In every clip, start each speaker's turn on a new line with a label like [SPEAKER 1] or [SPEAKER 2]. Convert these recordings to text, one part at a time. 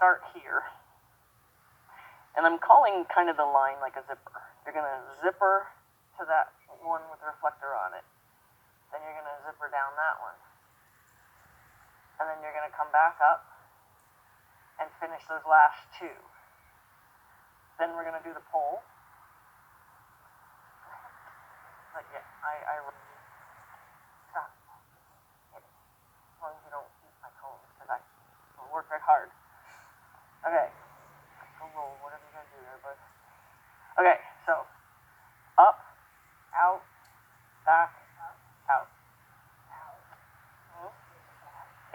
[SPEAKER 1] start here. And I'm calling kind of the line like a zipper. You're going to zipper to that one with the reflector on it. Then you're going to zipper down that one. And then you're going to come back up and finish those last two. Then we're going to do the pole. But yeah, stop. As long as you don't eat my cones, because I will work very hard. Okay. Go roll, whatever you're going to do there, bud. Okay, so up, out, back, out.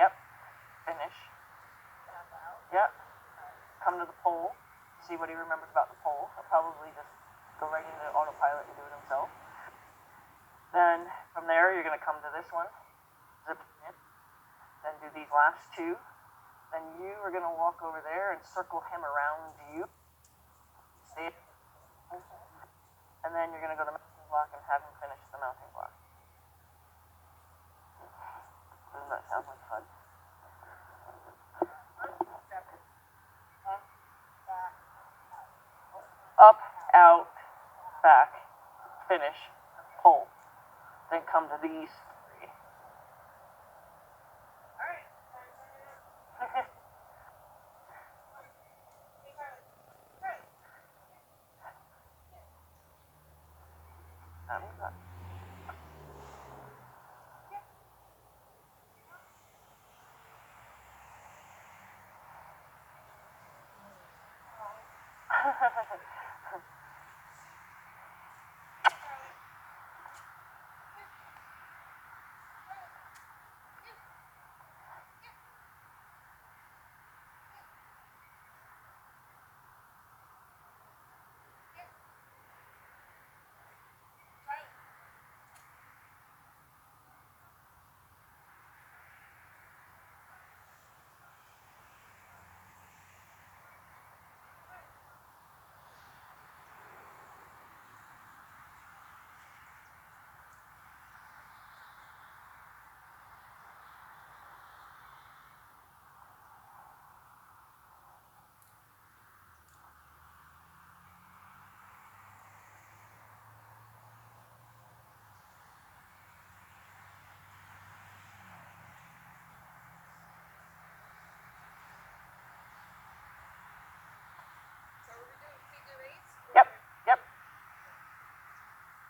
[SPEAKER 1] Yep. Finish. Yep. Come to the pole. See what he remembers about the pole. He'll probably just go right into autopilot and do it himself. Then from there, you're going to come to this one. Zip it. Then do these last two. Then you are going to walk over there and circle him around you. See it? And then you're going to go to the mounting block and have him finish the mounting block. Doesn't that sound like fun? Up, out, back, finish, pull. Then come to these three. That was that. Yep.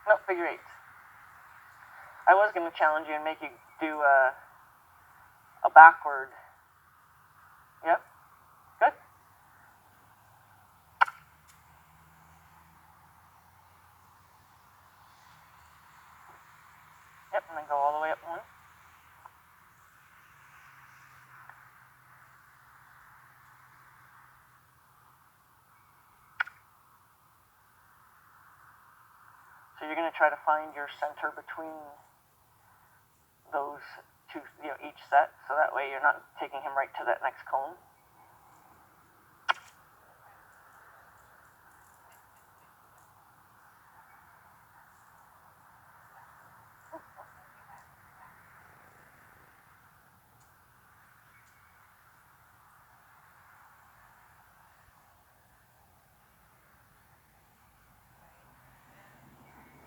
[SPEAKER 1] No, figure eights. I was going to challenge you and make you do a backward. Yep. Good. Yep, and then go all the way up one. So you're going to try to find your center between those two, each set, so that way you're not taking him right to that next cone.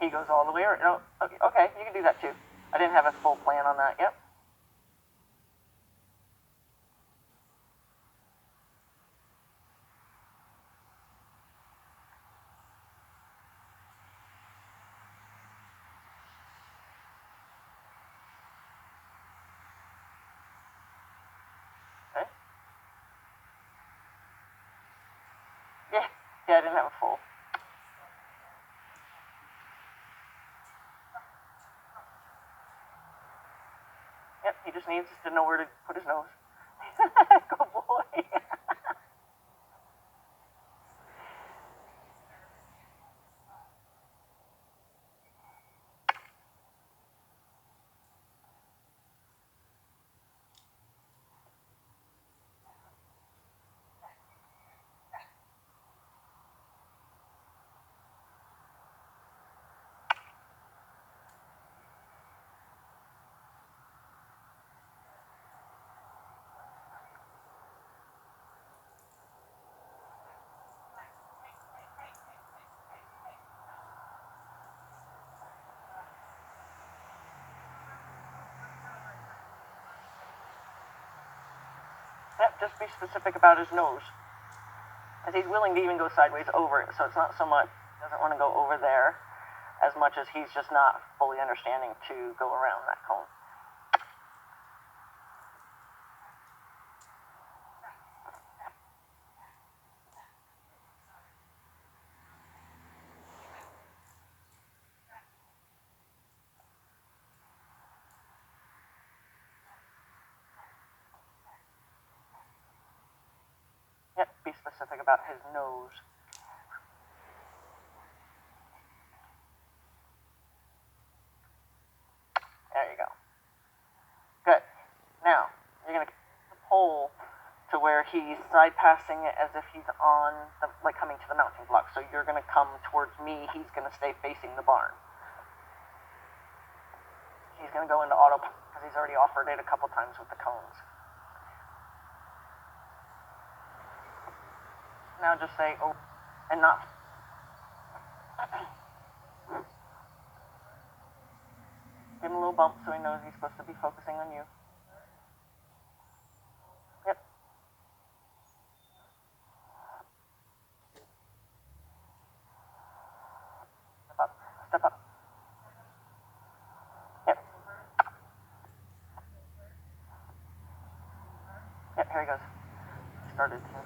[SPEAKER 1] He goes all the way, or no? Okay, you can do that too. I didn't have a full plan on that. Yep. Okay. Yeah, I didn't have a full. Yep, he just needs to know where to put his nose. Good boy. Yep, just be specific about his nose. As he's willing to even go sideways over it, so it's not so much, he doesn't want to go over there as much as he's just not fully understanding to go around that cone. Yep, be specific about his nose. There you go. Good. Now, you're going to the pole to where he's side passing it as if he's on, like coming to the mounting block. So you're going to come towards me, he's going to stay facing the barn. He's going to go into auto because he's already offered it a couple times with the cones. Now just say, oh, and not. Give him a little bump so he knows he's supposed to be focusing on you. Yep. Step up. Step up. Yep. Yep, here he goes. Started to.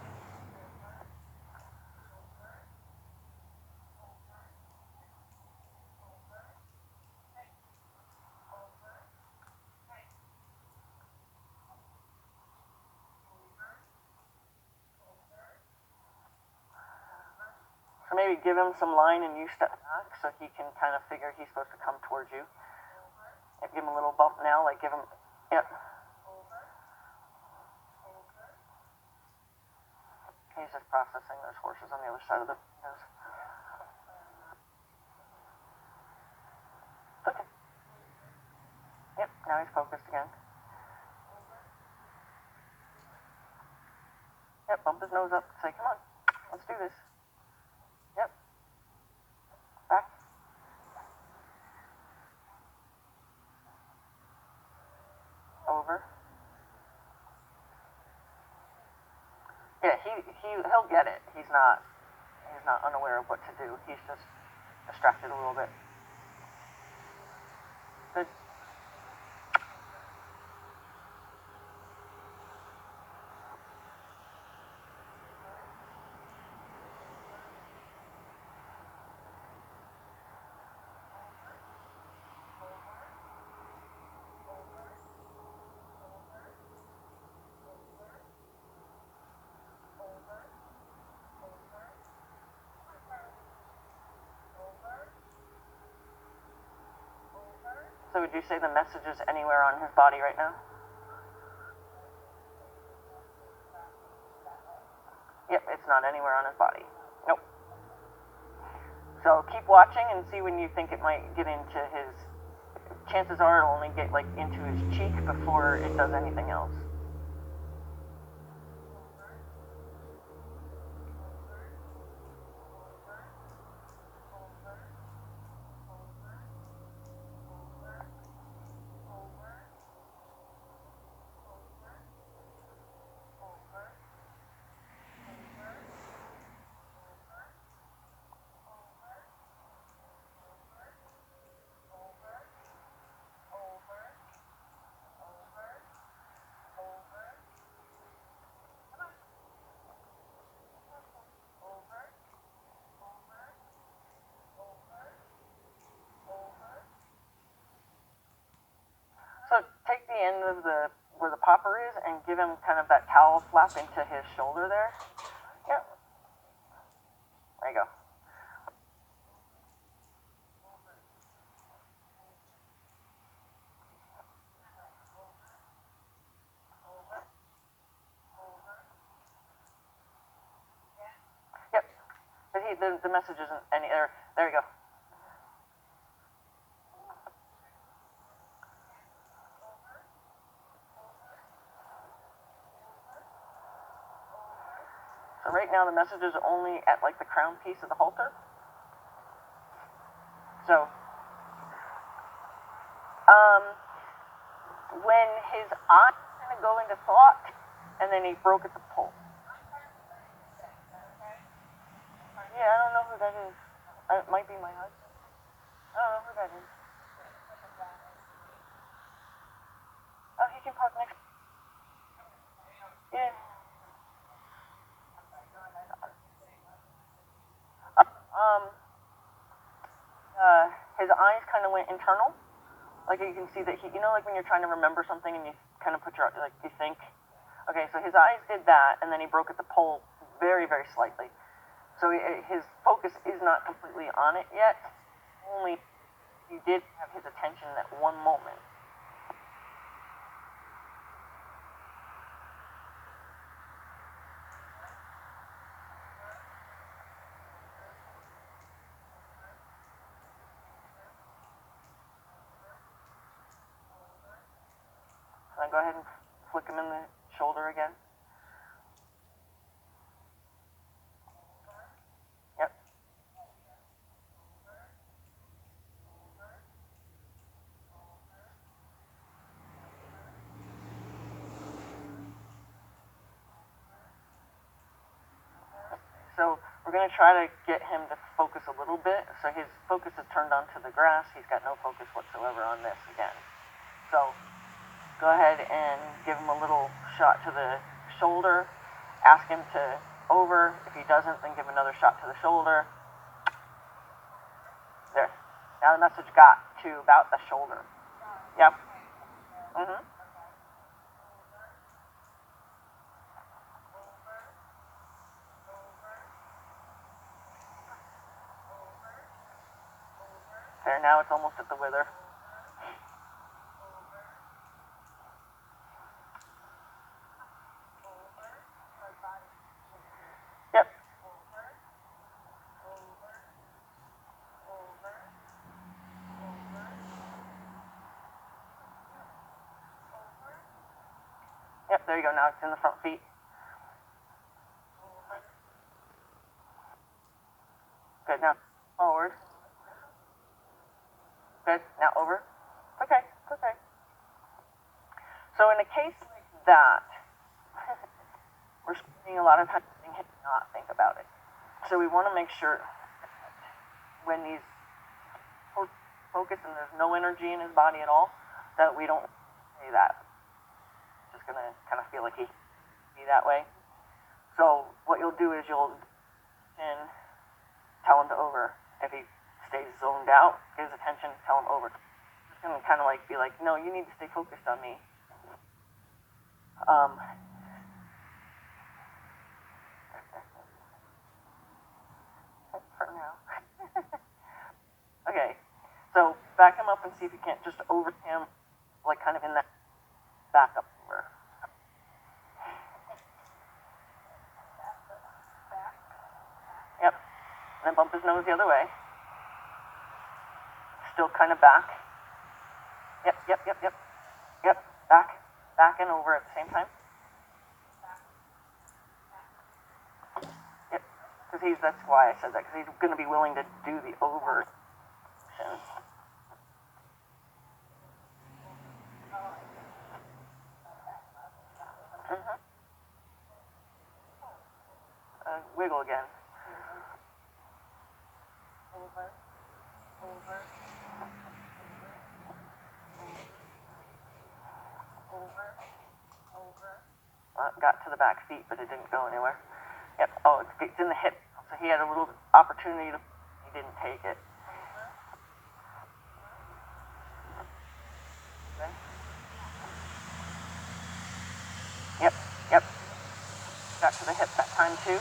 [SPEAKER 1] So maybe give him some line and you step back so he can kind of figure he's supposed to come towards you. Yep, give him a little bump now, like give him, yep. He's just processing those horses on the other side of the nose. Okay. Yep, now he's focused again. Yep, bump his nose up, say, come on, let's do this. Yep. Back. Over. Yeah, he'll get it. He's not unaware of what to do. He's just distracted a little bit. Good. So would you say the message is anywhere on his body right now? Yep, it's not anywhere on his body. Nope. So keep watching and see when you think it might get into his. Chances are it'll only get like into his cheek before it does anything else. So take the end of where the popper is and give him kind of that towel flap into his shoulder there. Yep. There you go. Yep. But the message isn't any there. There you go. So right now the message is only at like the crown piece of the halter. So, when his eyes kind of go into thought, and then he broke at the pole. Yeah, I don't know who that is. It might be my husband. I don't know who that is. Oh, he can park next. Yeah. Um. His eyes kind of went internal. Like you can see that he, like when you're trying to remember something and you kind of put your, like you think. Okay, so his eyes did that, and then he broke at the pole very, very slightly. So his focus is not completely on it yet. Only he did have his attention at one moment. So I go ahead and flick him in the shoulder again. Yep. So we're going to try to get him to focus a little bit. So his focus is turned onto the grass. He's got no focus whatsoever on this again. So go ahead and give him a little shot to the shoulder. Ask him to over. If he doesn't, then give another shot to the shoulder. There. Now the message got to about the shoulder. Yep. Mm-hmm. There, now it's almost at the wither. Yep. Yep, there you go. Now it's in the front feet. Good. Now forward. Good. Now over. Okay. Okay. So in a case like that, we're spending a lot of time letting him not think about it. So we want to make sure when he's focused and there's no energy in his body at all, that we don't say that. It's just gonna kind of feel like he be that way. So what you'll do is you'll tell him to over. If he stays zoned out, get his attention, tell him over. It's gonna kind of like be like, no, you need to stay focused on me. For now. Okay, so back him up and see if you can't just over him, like kind of in that back up over. Yep, and then bump his nose the other way. Still kind of back. Yep, yep, yep, yep. Yep, back and over at the same time. Yep, because that's why I said that, because he's going to be willing to do the over. Mm-hmm. Wiggle again. Over, over, over, over. Got to the back feet, but it didn't go anywhere. Yep. Oh, it's in the hip. So he had a little opportunity to. He didn't take it. Okay. Yep. Yep. Got to the hip that time too.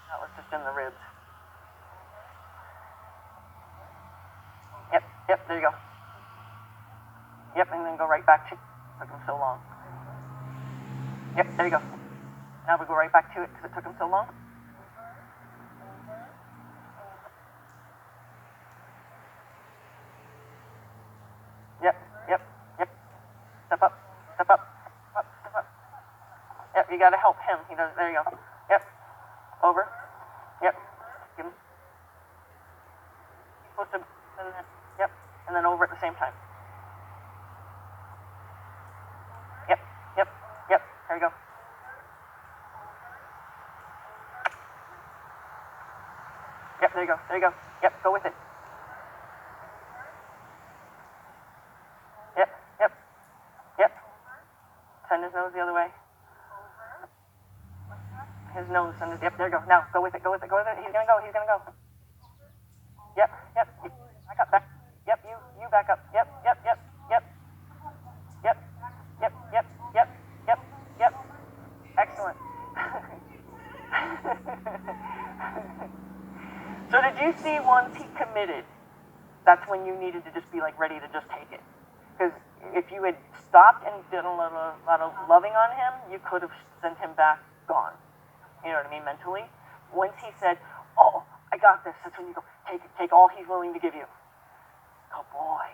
[SPEAKER 1] That was just in the ribs. Yep. Yep. There you go. Yep. And then go right back to. Took him so long. Yep. There you go. Now we go right back to it because it took him so long. Yep. Yep. Yep. Step up. Step up. Step up. Step up. Yep. You got to help him. He does. There you go. Yep. Over. supposed to, and then, yep, and then over at the same time. Yep, yep, yep, there you go. Yep, there you go, there you go. Yep, go with it. Yep, yep, yep. Send his nose the other way. His nose, send his, yep, there you go. Now, go with it, go with it, go with it. He's gonna go, he's gonna go. Yep, yep, back up, back. Yep, you back up. Yep, yep, yep, yep. Yep, yep, yep, yep, yep, yep. Excellent. So did you see once he committed, that's when you needed to just be like ready to just take it? Because if you had stopped and did a lot of loving on him, you could have sent him back gone. You know what I mean, mentally? Once he said, oh, I got this, that's when you go, take all he's willing to give you. Oh boy.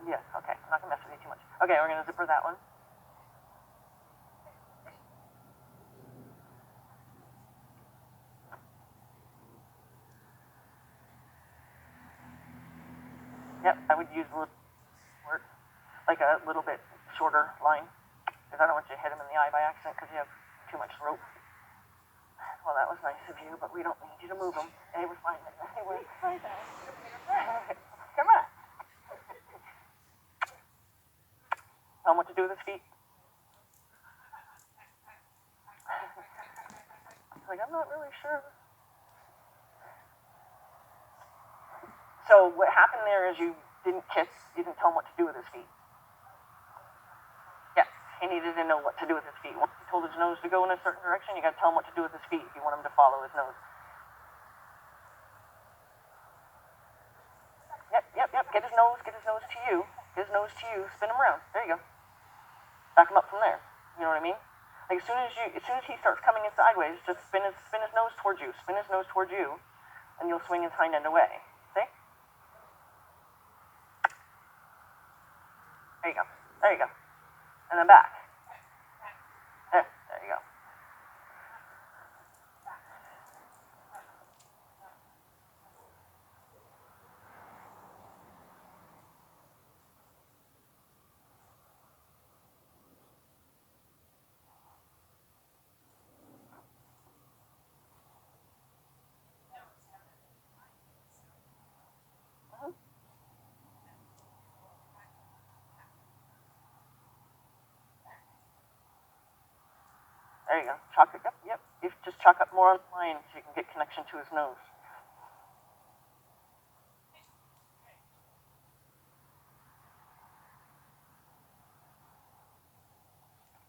[SPEAKER 1] Yeah, okay, I'm not gonna mess with you too much. Okay, we're gonna zipper that one. Yep, I would use a little short, like a little bit shorter line, because I don't want you to hit him in the eye by accident because you have too much rope. Well, that was nice of you, but we don't need you to move him. Hey, we're fine. Hey, we're fine. Come on. Tell him what to do with his feet. Like, I'm not really sure. So what happened there is you didn't kiss, you didn't tell him what to do with his feet. Yes, he needed to know what to do with his feet. Once you told his nose to go in a certain direction, you got to tell him what to do with his feet if you want him to follow his nose. Yep, yep, yep. Get his nose to you. Get his nose to you. Spin him around. There you go. Back him up from there. You know what I mean? Like as soon as he starts coming in sideways, just spin his nose towards you. Spin his nose towards you, and you'll swing his hind end away. See? There you go. There you go. And then back. There you go. There you go. Chalk it up. Yep. You just chalk up more on the line so you can get connection to his nose.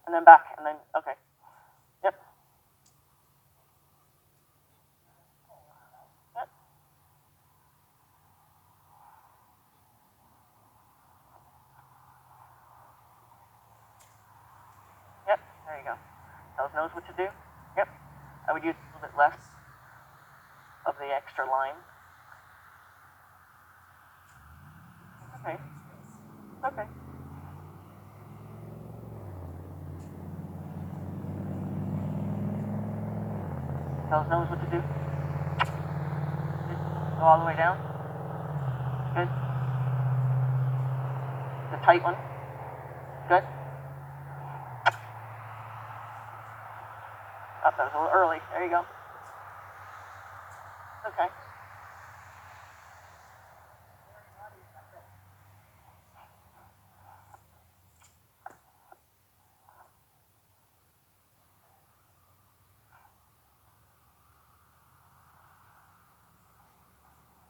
[SPEAKER 1] And then back, and then, okay. Yep. Yep. Yep. There you go. Tell his nose what to do. Yep. I would use a little bit less of the extra line. Okay. Okay. Tell his nose what to do. Good. Go all the way down. Good. The tight one. Good. Oh, that was a little early. There you go. Okay.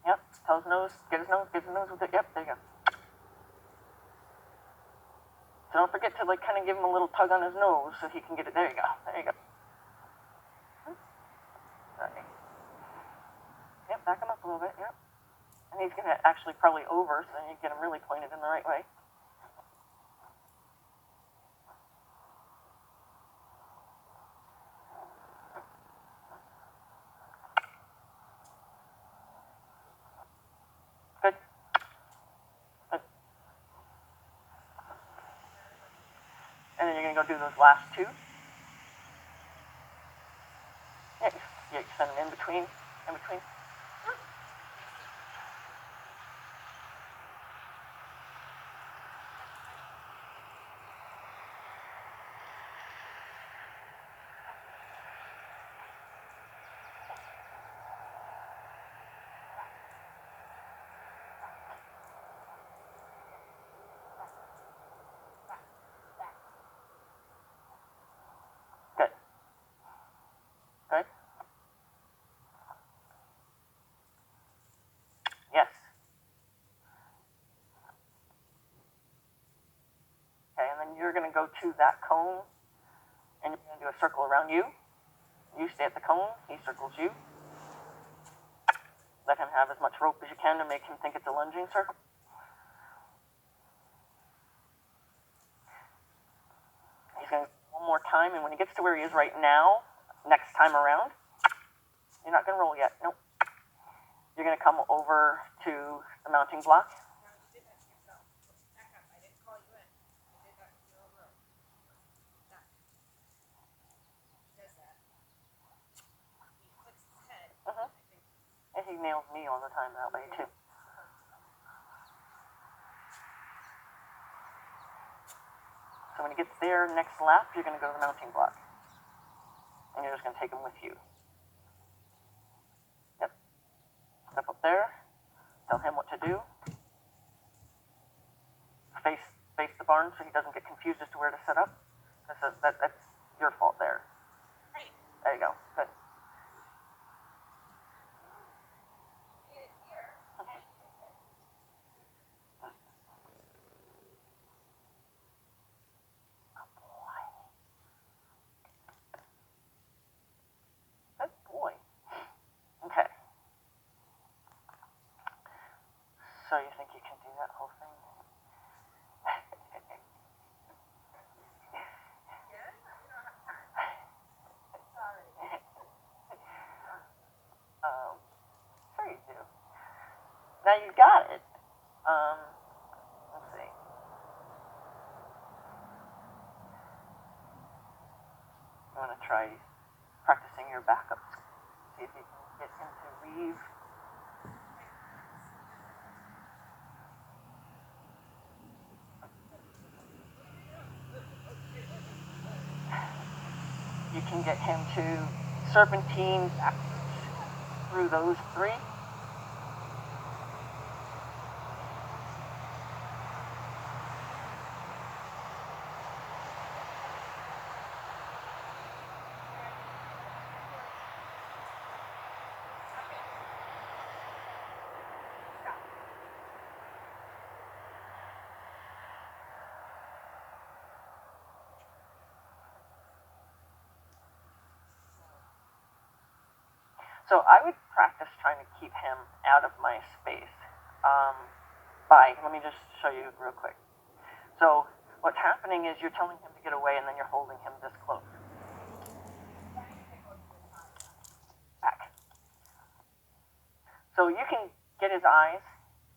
[SPEAKER 1] Yep. Tell his nose. Get his nose with it. Yep. There you go. So don't forget to like kind of give him a little tug on his nose so he can get it. There you go. There you go. Sorry. Yep. Back him up a little bit. Yep. And he's gonna actually probably over, so then you get him really pointed in the right way. Good. Good. And then you're gonna go do those last two. Yeah, you send them in between. you're going to go to that cone, and you're going to do a circle around you. You stay at the cone, he circles you. Let him have as much rope as you can to make him think it's a lunging circle. He's going to go one more time, and when he gets to where he is right now, next time around, you're not going to roll yet. Nope. You're going to come over to the mounting block. And he nails me all the time that way, too. So when he gets there, next lap, you're going to go to the mounting block. And you're just going to take him with you. Yep. Step up there. Tell him what to do. Face the barn so he doesn't get confused as to where to set up. That's your fault there. There you go. Good. Good boy. Okay. So you think you can do that whole thing? Sure you do. Now you got it. Let's see. I'm going to try practicing your backup. See if you can get him to weave. You can get him to serpentine through those three. So I would practice trying to keep him out of my space let me just show you real quick. So what's happening is you're telling him to get away and then you're holding him this close. Back. So you can get his eyes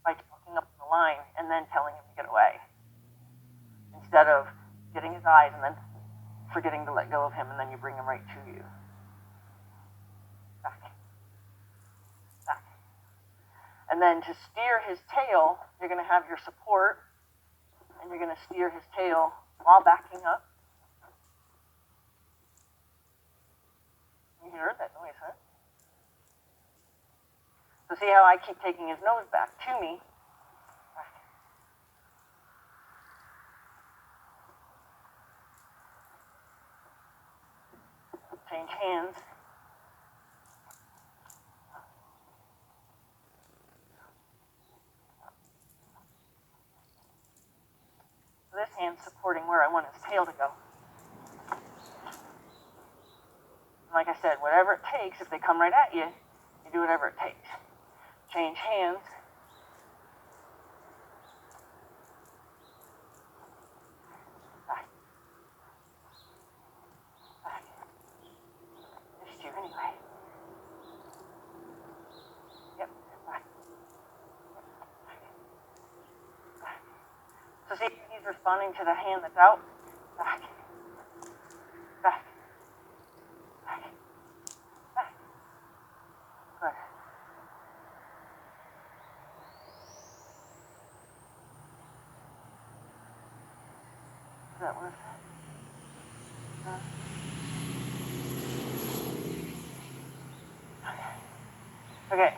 [SPEAKER 1] by looking up the line and then telling him to get away. Instead of getting his eyes and then forgetting to let go of him and then you bring him right to you. Back. Back. And then to steer his tail, you're going to have your support, and you're going to steer his tail while backing up. You heard that noise, huh? So see how I keep taking his nose back to me? Back. Change hands. This hand's supporting where I want his tail to go. Like I said, whatever it takes, if they come right at you, you do whatever it takes. Change hands. Back. Back. Missed you anyway. Yep. Back. Back. So see, he's responding to the hand that's out. Back. Back. Back. Back. Good. That was okay.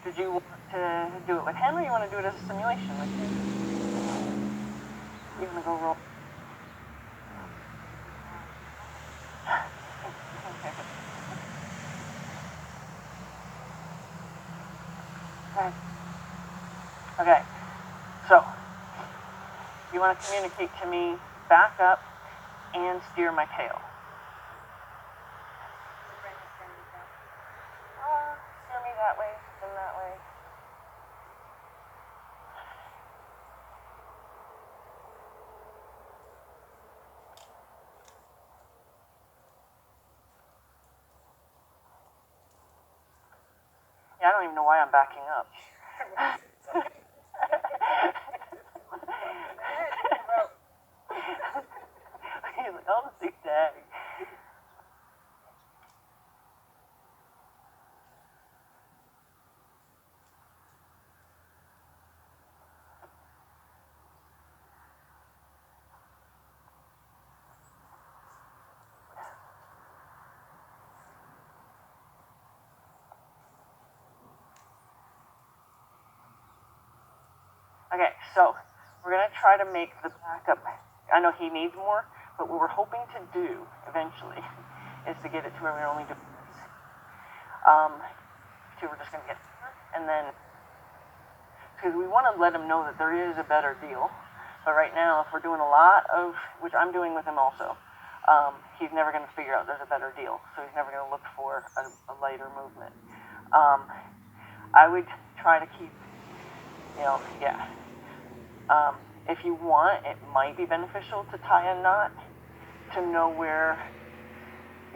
[SPEAKER 1] Did you want to do it with him or you want to do it as a simulation with him? You want to go roll? Okay. So, you want to communicate to me back up and steer my tail. Steer me that way, spin that way. Yeah, I don't even know why I'm backing up. He's like, oh, big tag. Okay, so we're going to try to make the backup. I know he needs more, but what we're hoping to do eventually is to get it to where we only do this. So we're just going to get, and then, because we want to let him know that there is a better deal. But right now, if we're doing a lot of, which I'm doing with him also, he's never going to figure out there's a better deal. So he's never going to look for a lighter movement. I would try to keep, yeah. If you want, it might be beneficial to tie a knot to know where,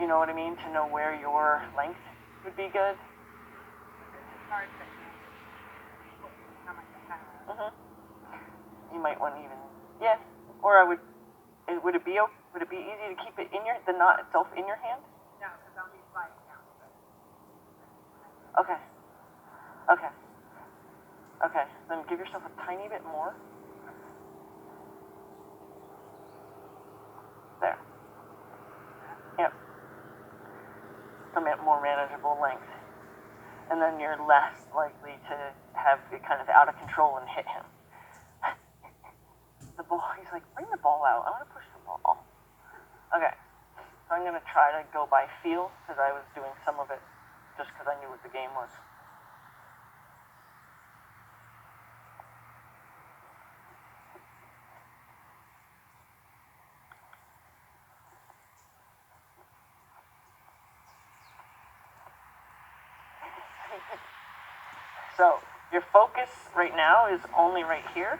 [SPEAKER 1] you know what I mean, to know where your length would be good. You might want to even, yeah, or would it be easy to keep it in the knot itself in your hand?
[SPEAKER 2] No, because I'll be sliding down.
[SPEAKER 1] Okay, then give yourself a tiny bit more. There. Yep. Some more manageable length. And then you're less likely to have it kind of out of control and hit him. The ball, he's like, bring the ball out. I want to push the ball. Okay. So I'm going to try to go by feel, because I was doing some of it just because I knew what the game was. So your focus right now is only right here.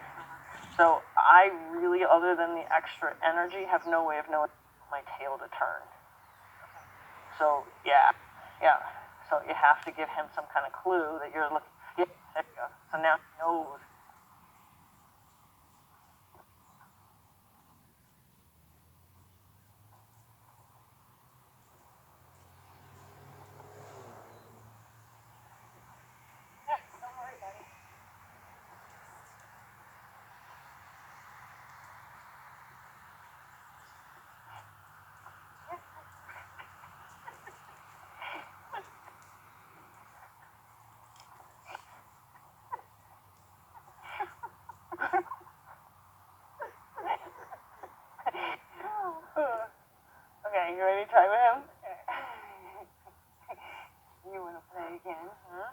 [SPEAKER 1] So I really, other than the extra energy, have no way of knowing my tail to turn. So yeah. So you have to give him some kind of clue that you're looking. Yeah, there you go. So now he knows.
[SPEAKER 2] Don't worry, buddy.
[SPEAKER 1] Okay, you ready to try with him? You want to play again, huh?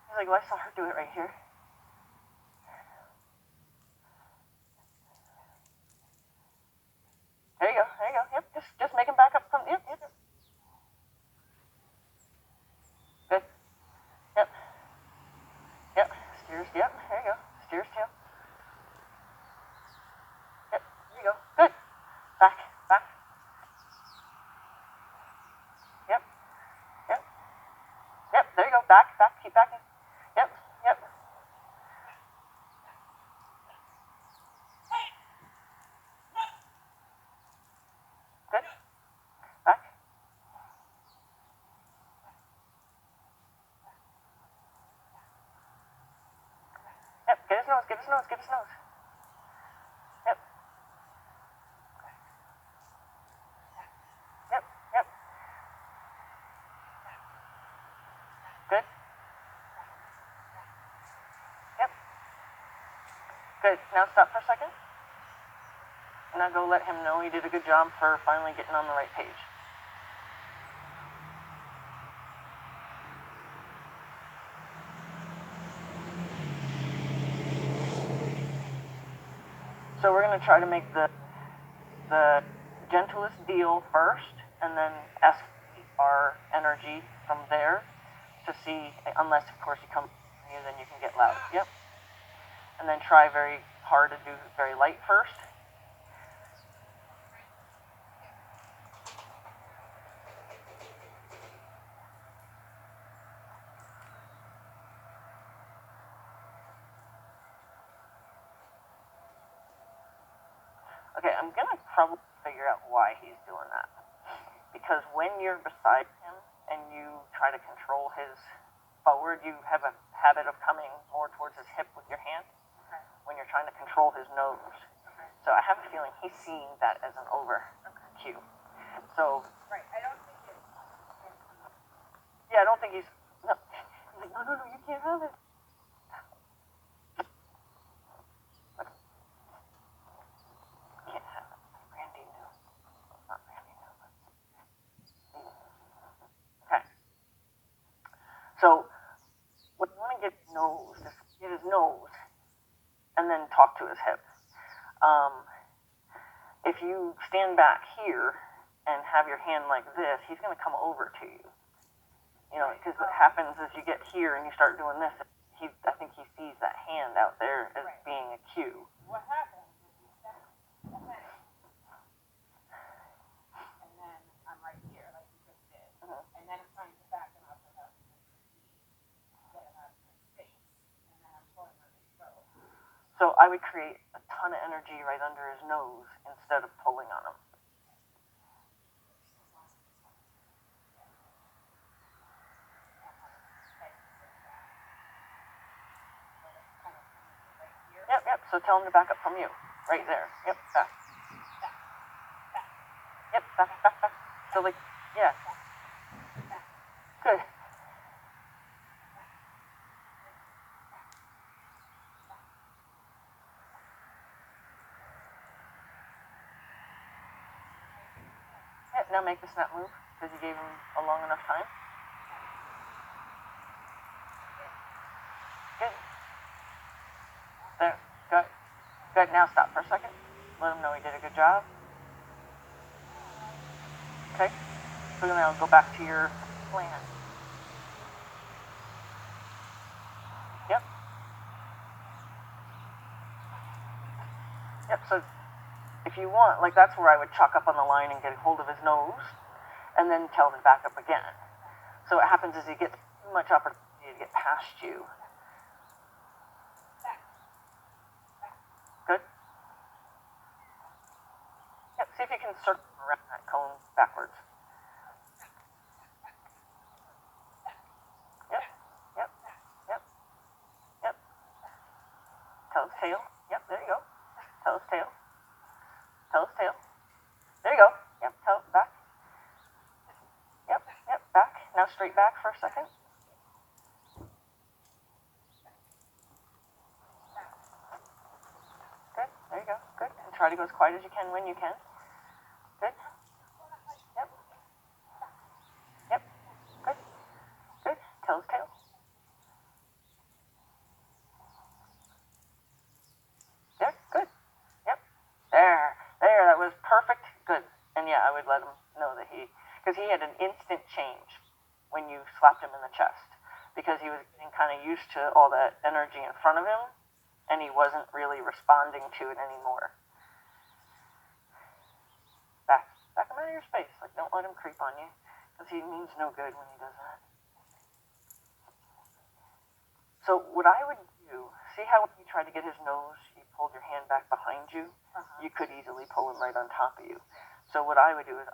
[SPEAKER 1] He's like, well, I saw her do it right here. There you go. Yep, just make him back up from, yep. Good. Yep. Steers, yep, there you go. Steers tail. Yep, there you go. Good. Back. Yep, there you go. Back, keep backing. Yep. Good. Back. Yep, get his nose. Yep. Good. Yep. Good. Now stop for a second. Now go let him know he did a good job for finally getting on the right page. So we're going to try to make the gentlest deal first, and then ask our energy from there to see, unless of course he comes to you, then you can get loud. Yep. And then try very hard to do very light first. Okay, I'm gonna probably figure out why he's doing that. Because when you're beside him and you try to control his forward, you have a habit of coming more towards his hip with your hand when you're trying to control his nose. So I have a feeling he's seeing that as an over cue. So
[SPEAKER 2] Right. I don't think it's.
[SPEAKER 1] yeah, I don't think he's no. He's like, no, you can't have it. Can't have it. Randy knew. Not Randy knew. Okay. So what you want to get his nose, and then talk to his hip. If you stand back here and have your hand like this, he's going to come over to you. You know, because what happens is you get here and you start doing this. I think he sees that hand out there as being a cue.
[SPEAKER 2] What happens is you step ahead, and then I'm right here, like you just did. And then I'm trying to back him up without get him out of my space. And then I'm pulling on his throat.
[SPEAKER 1] So I would create a ton of energy right under his nose instead of pulling on him. Yep. So tell him to back up from you. Right there. Yep, back. Yep, back. So like, yeah. Good. Yep, now make the snap move, because you gave him a long enough time. Good. There. Good. Now stop for a second. Let him know he did a good job. Okay. So now go back to your plan. Yep, so if you want, like that's where I would chalk up on the line and get hold of his nose, and then tell him to back up again. So what happens is he gets too much opportunity to get past you. Good? Yep, see if you can circle around that cone backwards. Yep. Tell his tail. Yep, there you go. Tell his tail. There you go. Yep, tell back. Yep, back. Now straight back for a second. Good, there you go. Good. And try to go as quiet as you can when you can. Good. Yep. Good. Tell his tail. Good. Yep. There, that was perfect. Good. And yeah, I would let him know that because he had an instant change when you slapped him in the chest, because he was getting kind of used to all that energy in front of him, and he wasn't really responding to it anymore. Back him out of your space. Like, don't let him creep on you, because he means no good when he does that. So what I would do, see how when you tried to get his nose, you pulled your hand back behind you? You could easily pull him right on top of you. So what I would do is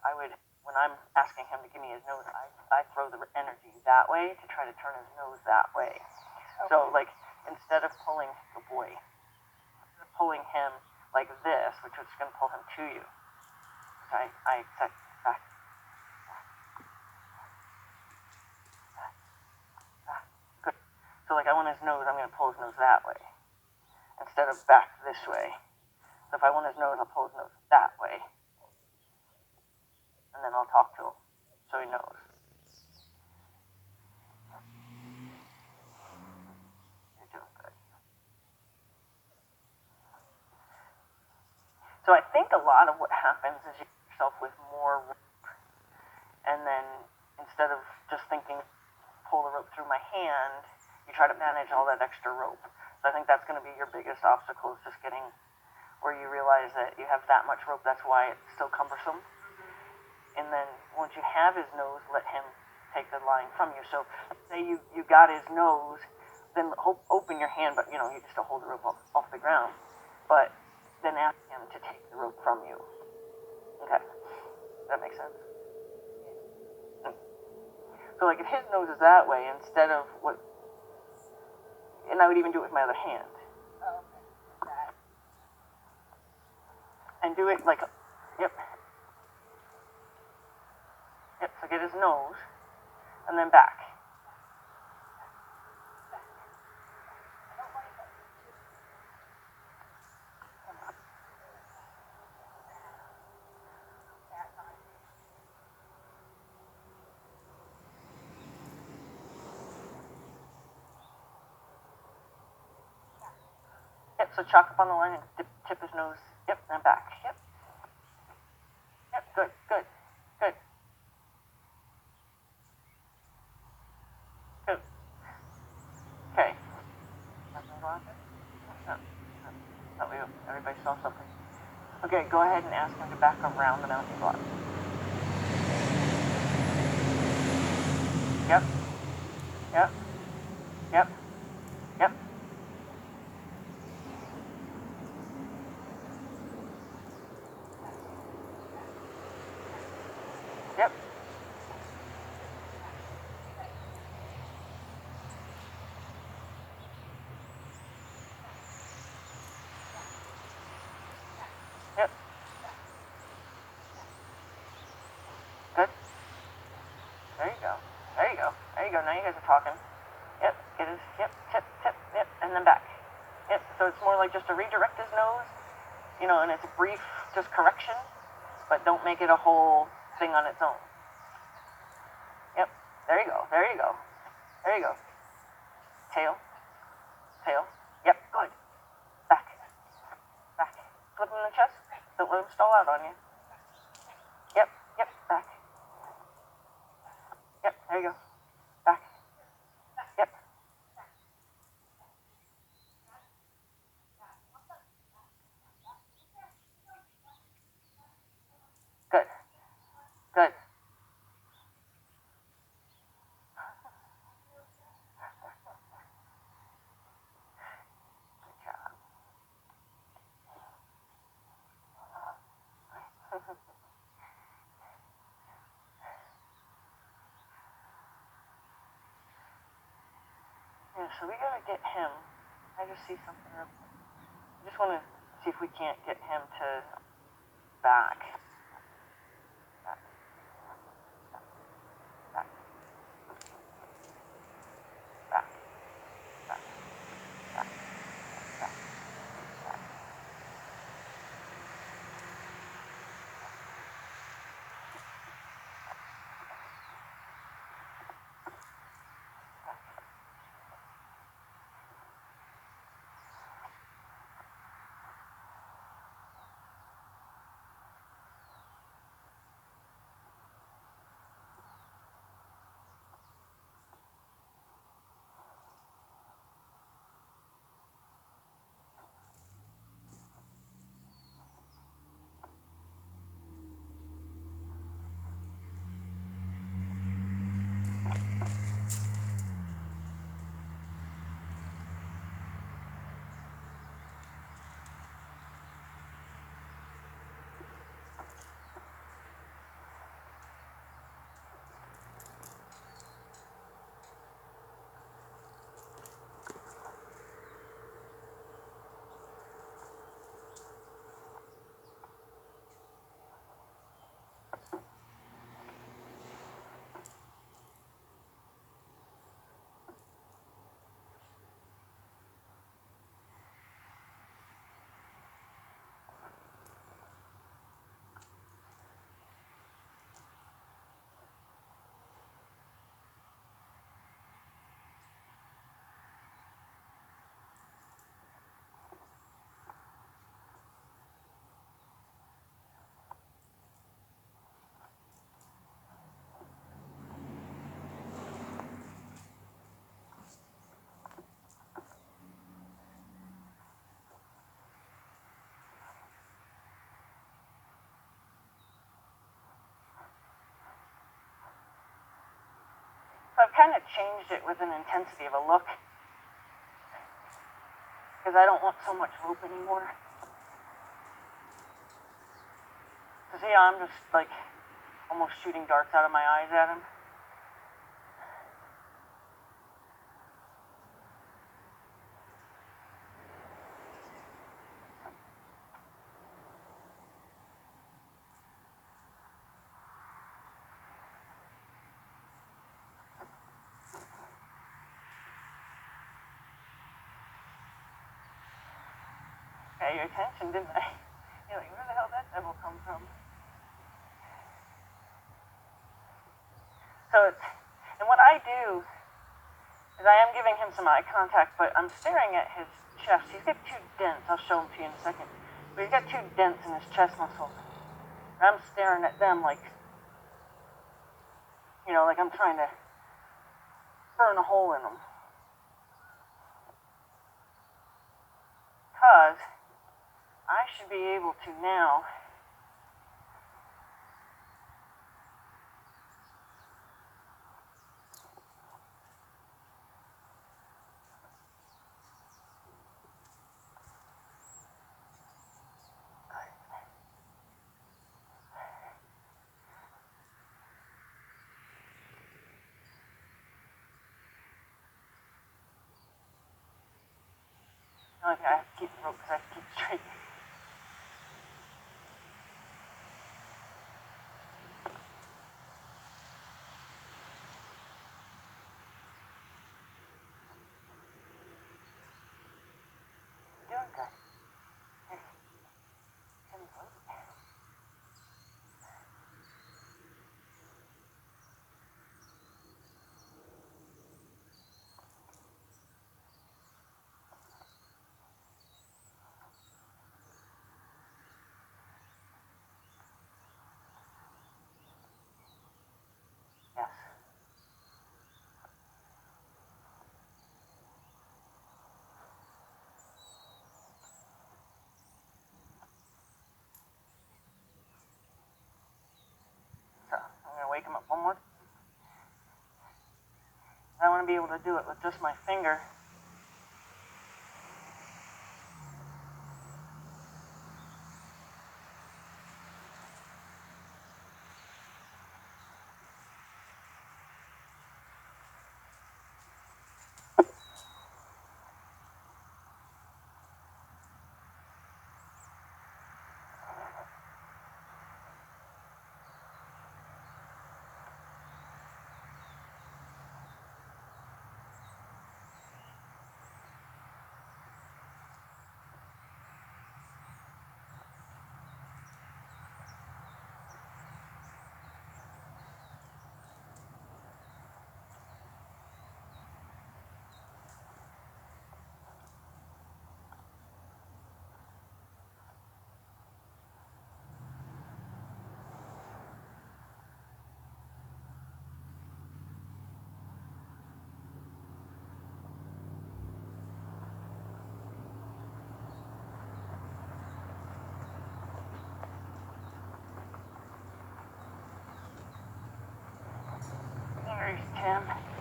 [SPEAKER 1] when I'm asking him to give me his nose, I throw the energy that way to try to turn his nose that way. Okay. So like, instead of pulling the boy, pulling him like this, which is going to pull him to you, I set back. Good. So like I want his nose, I'm going to pull his nose that way instead of back this way. So if I want his nose, I'll pull his nose that way. And then I'll talk to him so he knows. You're doing good. So I think a lot of what happens is you get yourself with more rope, and then instead of just thinking, pull the rope through my hand, you try to manage all that extra rope. So I think that's going to be your biggest obstacle, is just getting where you realize that you have that much rope, that's why it's still cumbersome. And then once you have his nose, let him take the line from you. So say you got his nose, then open your hand, but you still hold the rope off the ground. But then ask him to take the rope from you. Okay, that makes sense. So like if his nose is that way, instead of what, and I would even do it with my other hand.
[SPEAKER 2] Oh, okay. That.
[SPEAKER 1] And do it like, yep. Yep, so get his nose, and then back. Yep, so chalk up on the line and tip his nose. Yep, and back. Yep. Yep, good, good, good. Good. Okay. Nothing wrong with it? No. Thought everybody saw something. Okay, go ahead and ask him to back around the mounting block. Yep. Yep. Yep. Yep. Yep. Yep. Good. There you go. There you go. There you go. Now you guys are talking. Yep. Get his, yep, tip, tip, yep, and then back. Yep. So it's more like just to redirect his nose, and it's a brief just correction, but don't make it a whole thing on its own. Yep. There you go. There you go. There you go. Tail. Tail. Yep. Good. Back. Back. Flip him in the chest. Don't let him stall out on you. Yep. Yep. Back. Yep. There you go. Back. Yep. Good. Good. Good job. Yeah, so we gotta get him. I just see something real quick. I just want to see if we can't get him to back. Back. Back. Back. Back. Back. Back. Back. kind of changed it with an intensity of a look. Because I don't want so much rope anymore. Because yeah, I'm just like almost shooting darts out of my eyes at him. Got your attention, didn't I? You're like, where the hell did that devil come from? So it's, and what I do is I am giving him some eye contact, but I'm staring at his chest. He's got two dents. I'll show them to you in a second. But he's got two dents in his chest muscles. And I'm staring at them like, you know, like I'm trying to burn a hole in them. Because I should be able to now okay, I have to keep the rope because I have to keep it straight. Doing good. Here. Give me the rope. Yes. So, I'm going to wake him up one more. I want to be able to do it with just my finger. There's Tim.